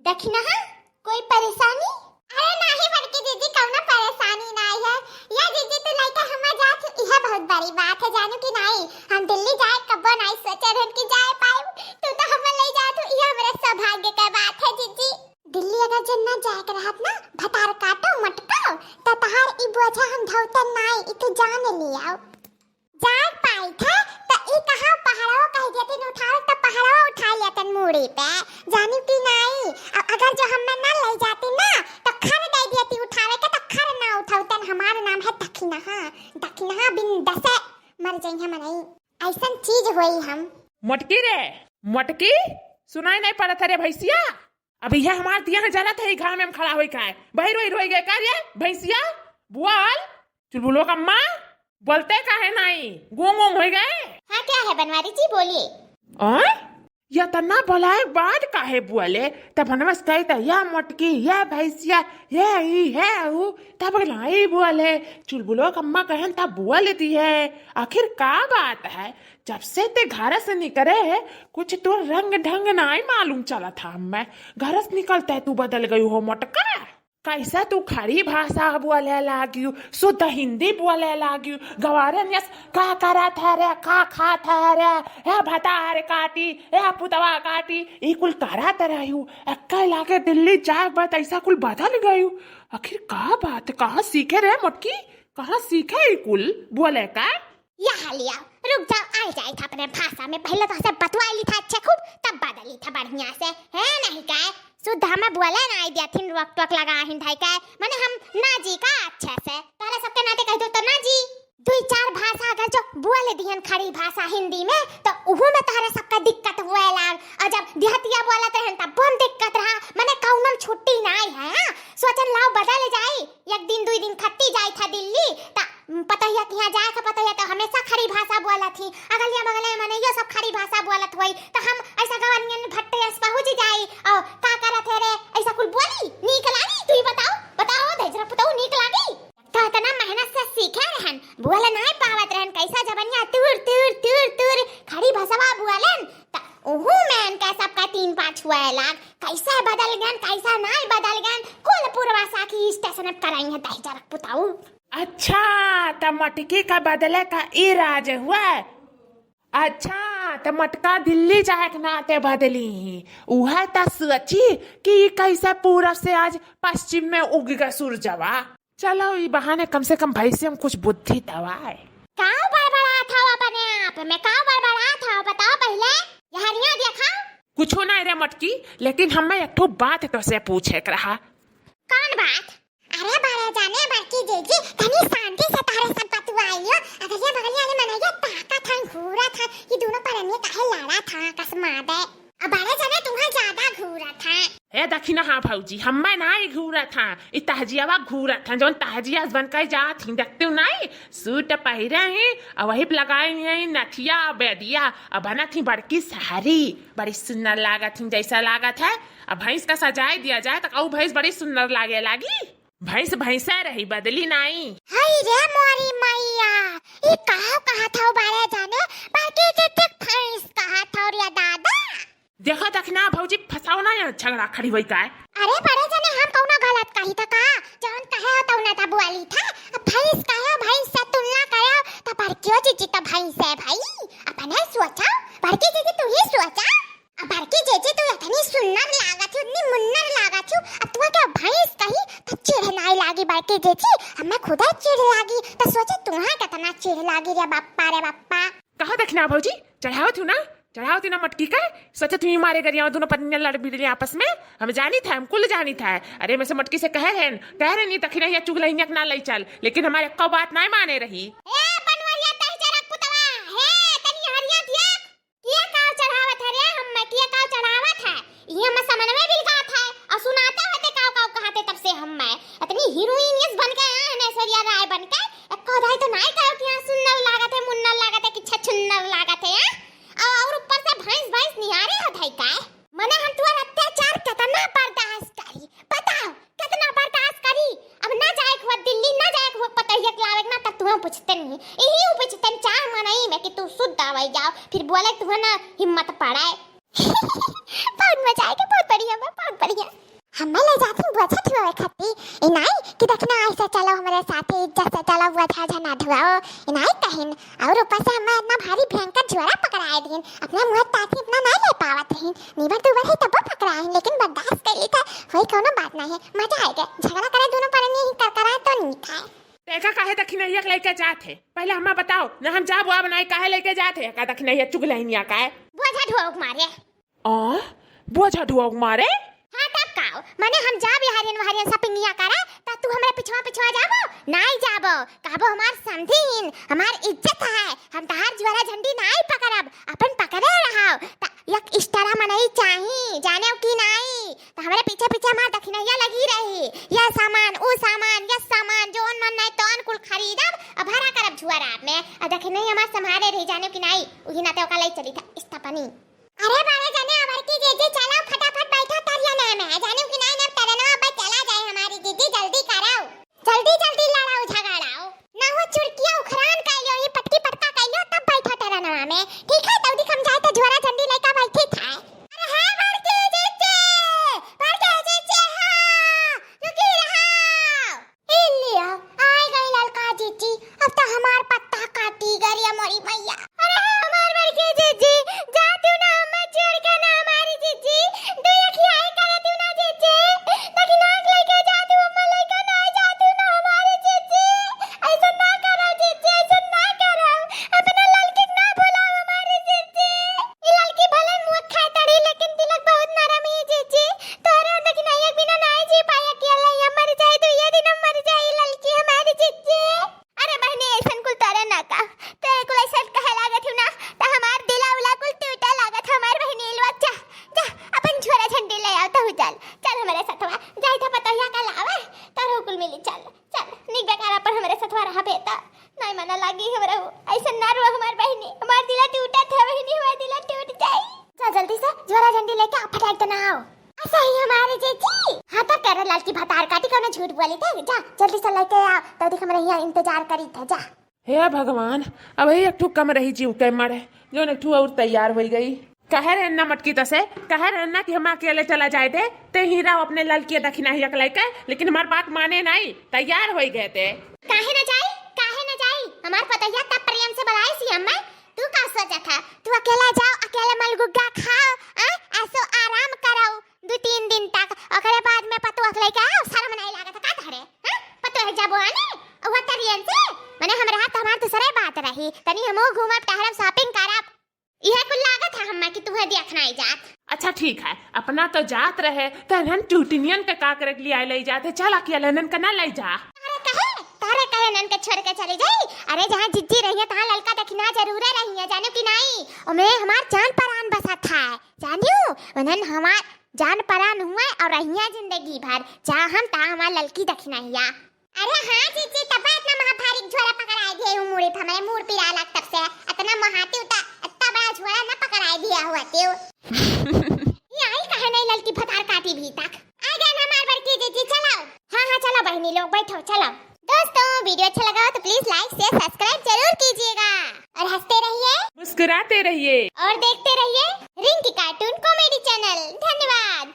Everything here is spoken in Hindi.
दखना हाँ कोई परेशानी? अरे नहीं बड़की दीदी कौनो परेशानी नहीं है। या दीदी तो लइका हमा जात यह बहुत बड़ी बात है जानू कि नहीं। हम दिल्ली जाए कब्बो नहीं सोचे रहन कि जाए पाए तू तो हम ले जात यह मेरे सौभाग्य का बात है दीदी। दिल्ली अगर जन्ना जाए के रहत ना भतार काटो मटको त तहार ई बोझा हम धौतन नहीं ई तू जान लियाओ। जाए पाई था त ई कहां पहाड़ो कह देती न उठाओ त पहाड़ो उठा लेतन मूड़ी पे जानू कि नहीं। अगर जो हम ना ले जाती ना तो खर दे देती उठावे के तो खर ना उठावतन। हमारा नाम है दखना बिन दसे मर जाई हम नहीं ऐसा चीज होई हम। मटकी रे मटकी सुनाई नहीं पड़ा था रे भैंसिया। अभी यह हमार दिया है जाना था घाम में खड़ा होई का है भाई रोई गए का रे भैंसिया बुआल चुलबुलो का अम्मा बोलते का है नहीं गोंग हो गए। हाँ क्या है बनवारी जी बोलिए। या तना भलाए बाद काहे बोले तब नमस्ते त या मटकी या भैंसिया ये ही है वो तब लाई बोले चुलबुलो कम्मा कहन तब बोल दी है। आखिर का बात है जब से ते घर से निकले है कुछ तो रंग ढंग नहीं मालूम चला था। मैं घर से निकलते तू बदल गई हो मटका। कैसा तू खड़ी भाषा बोले लागियो शुद्ध हिंदी बोले लागियो गवारन यस का करा था रे का खा था रे या भतार काटी या पुतवा काटी ई कुल करा तरहू अक्का लाके दिल्ली जाए बात ऐसा कुल बदल गयू। आखिर का बात कहाँ सीखे रे मटकी कहाँ सीखे ई कुल बोले का। यहाँ लिया रुक जाओ आ जाए था अपने भाषा में पहले तो से बतवा ली था अच्छा खूब तब बदली था बढ़िया से है नहीं का शुद्ध हमें बोले ना आई दिया थिन रोक टोक लगा हिन भाई का माने हम ना जी का अच्छे से तारे सबके नाते कह दो तो ना जी दो चार भाषा अगर जो बोले दिहन खड़ी भाषा हिंदी में तो उहु में तारे सबका दिक्कत हुए लाग और जब देहतिया बोला तो हम तब बहुत दिक्कत रहा माने कौनम छुट्टी नहीं है सोचन लाओ बदल जाए एक दिन दो दिन खट्टी जाए था दिल्ली ता पता है कि यहाँ जाए का पता है तो हमेशा खड़ी भाषा बोला थी अगलिया बगलिया माने ये सब खड़ी भाषा बोलत हुई तो हम ऐसा गवानियन भट्टे एस पहुंच जाए और का करत है रे ऐसा कुल बोली नीक लागी तू ही बताओ भेजरा पुताऊ नीक लागी तो इतना मेहनत से सीखे रहन बोले नहीं पावत रहन कैसा जबनिया तुर खड़ी भाषा बोलन त ओहू में का सबका 3-5 हुआ लाग कैसा बदल गन कैसा नहीं बदल गन कुल पूर्वासा की स्टेशन पर कराई है दही जरा पुताऊ। अच्छा त मटकी का बदले का ई राज हुआ। अच्छा त मटका दिल्ली जाए के नाते बदली उहा त सोची कि कैसा पूरब से आज पश्चिम में उगेगा सूरजवा। चलो ई बहाने कम से कम भाई से हम कुछ बुद्धि दवाए। का बड़बड़ा था अपने आप में का बड़बड़ा था बताओ पहले यहरिया देखा कुछ नहीं रे मटकी लेकिन हमें एक ठो बात तो से पूछे के रहा। कौन बात? अरे बारे जाने बड़की जीजी तनी शांति से तारे सब बतवाइयो अगर ये बगलिया ने मनाया ताका था घूरा था ये दोनों पर ने काहे लड़ा था कसमादे अब बारे जाने तुम्हारा ज्यादा घूरा था। ए दखिना हाँ भौजी हमें नहीं घूरा था ई तहजियावा घूरा था जोन तहजिया बन कर जात ही देखते हो नहीं सूट पहरे हैं और वही लगाए हैं नथिया बेदिया और बना थी बड़की साड़ी बड़ी सुंदर लागत थी जैसा लागत है। अब भैंस का सजाए दिया जाए तो भैंस बड़ी सुंदर लागे लागी भैंस भैंसा रही बदली नहीं। हाय रे मोरी मैया ये कहा था बारे जाने बाकी के भैंस कहा था और या दादा देखो दखना भौजी फसाओ ना झगड़ा खड़ी हुई का। अरे बड़े जने हम कौनो गलत कही था का जौन कहे हो तौना था बुआली था अब भैंस कहे भैंस से तुलना करो तो बड़कियो जीजी तो भैंस है भाई अपने सोचा बड़की जीजी तू ही सोचा अब बड़की जीजी तू इतनी सुंदर लागत थी इतनी मुन्नर लागत थी अब तू क्या भैंस कही तो चिढ़ नहीं लागी बड़की जीजी हमें खुदा चिढ़ लागी तो सोचे तुम्हारा कितना चिढ़ लागी रे बाप्पा कहा दखना भौजी चढ़ाओ थी ना मटकी का सोचा तुम्हें मारे गरिया दोनों पत्नियां लड़ भिड़ आपस में हम जानी था हम कुल जानी था। अरे मैं से मटकी से कह रहे नहीं तखिना या चुगलई ना लई चल लेकिन हमारे को बात नहीं माने रही। ए बनवरिया तहजरा पुतवा हे तनी हरिया देख किया का चढ़ावत है रे हम किया का चढ़ावत है ये हम समन में बिलगात है और सुनाते होते काव कहते तब से हम मैं इतनी हीरोइन बन के आए हैं ऐश्वर्या राय बन के कदाई तो नहीं कहो कि सुंदर लागत है मुन्नर लागत है कि छछुन्नर लागत है और ऊपर से भैंस निहारे हो भाई का मने हम तुअर अत्याचार कितना बर्दाश्त करी बताओ कितना बर्दाश्त करी अब ना जाए को दिल्ली ना जाए को पता है लावे ना तब तुम्हें पूछते नहीं यही पूछते चाह मनाई में कि तू शुद्ध दवाई जाओ फिर बोले तुम्हें ना हिम्मत पड़ाए बहुत मजा आएगा बहुत बढ़िया। हमें ले जाती बुआ छठ हुआ खाती इनाई कि देखना ऐसे चलो हमारे साथ इज्जत से चलो बुआ छठ ना धुआओ इनाई कहिन और ऊपर से हमें इतना भारी भयंकर झोरा पकड़ाए दिन अपना मुंह ताकि इतना नहीं ले पावत रही नीबर दुबर है तब पकड़ाए लेकिन बर्दाश्त कर ली था वही कोनो बात नहीं है मजा आएगा झगड़ा करे दोनों पर नहीं कर कराए तो नहीं था देखा काहे दखिनैया के लेके जाते पहले हमें बताओ ना हम जा बुआ बनाई काहे लेके जाते का दखिनैया चुगलैनिया का है बुआ छठ हुआ मारे बुआ छठ हुआ मारे हाँ तब काओ माने हम जा बिहारियन वहारियन सपिंगिया करा ता तू हमरा पिछवा जाबो नहीं जाबो कहबो हमार समझीन हमार इज्जत है हम तहार ज्वाला झंडी नहीं पकड़ब अपन पकड़े रहाओ ता एक इस्तारा मनई चाही जाने की नहीं ता हमरे पीछे मार दखिनैया लगी रही ये सामान ये सामान जोन मन नहीं तोन कुल खरीदब अब भरा करब जुआरा में आ दखिनैया हमार संभाले रही जाने की नहीं उही ना ते ओका लई चली था इस्तपनी अरे बारे जाने अबर की जीजी चलो फटाफट बैठो तरिया नाम है जाने की नहीं ना तरनो अब चला जाए हमारी जीजी जल्दी कराओ जल्दी लड़ाओ झगड़ाओ ना हो चुड़किया उखरान काइलो ये पट्टी पटका काइलो तब बैठो तरनो में ठीक है तौदी हम जाए तो झोरा झंडी लेके बैठे था अरे है बड़की जीजी हां रुकी रहो इलिया आई गई ललका जीजी अब तो हमार पत्ता काटी गई मोरी मैया अरे हमार बड़की जीजी जाती ना मैं छोड़ के ना हमारी जीजी दो खियाई करे तू ना जीजी लेकिन आंख लेके जाती हूं मैं लेके ना जाती ना हमारी जीजी ऐसा ना करो जीजी ऐसा ना करो अपना लड़की ना बुलाओ हमारी जीजी ये लड़की भले मुंह खाए तड़ी लेकिन तिलक बहुत नरम है जीजी तोरे लेकिन एक बिना ना जी पाया अकेला ये मर जाए तो ये दिन मर जाए लड़की हमारी जीजी अरे बहनी ऐसन कुल तारे ना का तेरे कुल ऐसा कहे लागत हूं ना त हमार दिला उला कुल टूटा लागत हमार बहनी लवा जा अपन छोरा झंडी ले आओ तो चल हमारे साथवा जाई था पतोहिया का लावे तारो कुल मिली चल निक बेकारा पर हमारे साथवा रहा बेटा नहीं मना लागी हमरा ऐसा ना रो हमार बहनी हमार दिला टूटा था बहनी हमार दिला टूट जाई जा जल्दी से छोरा झंडी लेके आ फटाक तो ना आओ ऐसा ही हमारे जीजी हां तो तेरे लाल की भतार काटी कौन झूठ बोली था जा जल्दी से लेके आ तो देख हमरा यहां इंतजार करी था जा हे भगवान अब एक ठू कम रही जीव के मरे जो एक ठू और तैयार हो गई कहे रहना मटकी तसे कहे रहना कि हम अकेले चला जाए थे ते हीरा अपने लड़की दखिनैया के लेके लेकिन हमार बात माने नहीं तैयार हो गए थे काहे न जाई हमार पतैया तब प्रेम से बुलाई सी अम्मा तू का सोचा था तू अकेला जाओ अकेले मलगुग्गा खाओ ऐसो आराम करो 2-3 दिन तक ओकरे बाद में पतुआ के लेके आओ शर्म नहीं लागत का धरे पतुआ जाबो आने वो तरियन से माने हमरा हाथ हमार दूसरे बात रही तनी हमो घूमब टहरब शॉपिंग करब यह कुल लागत है हम्मा कि तुहे देखना ही जात अच्छा ठीक है अपना तो जात रहे तहन टूटनियन के का करे के लिए ले जाते चल अकेले नन का ना ले जा तारे कहे नन के छोड़ के चली जाई अरे जहां जिज्जी रही है तहां ललका दखिना जरूर रही है जानो कि नहीं ओमे हमार जान परान बसा था जानियो वनन हमार जान परान हुआ और रहिया जिंदगी भर जा हम ता हमार ललकी दखिना हिया अरे हां जिज्जी तब इतना महाभारी झोरा पकड़ाए दिए हूं मुड़ी हमारे मूड पिरा लग तब से इतना महाती उता इतना बड़ा झोरा ना पकड़ाए दिया हुआ त्यो ये आई कहे नहीं ललकी भतार काटी भी तक आ गया ना हमार बड़की जीजी चलो हां चलो बहनी लोग बैठो चलो दोस्तों वीडियो अच्छा लगा हो तो प्लीज लाइक शेयर सब्सक्राइब जरूर कीजिएगा और हंसते रहिए मुस्कुराते रहिए और देखते रहिए रिंकी कार्टून कॉमेडी चैनल धन्यवाद।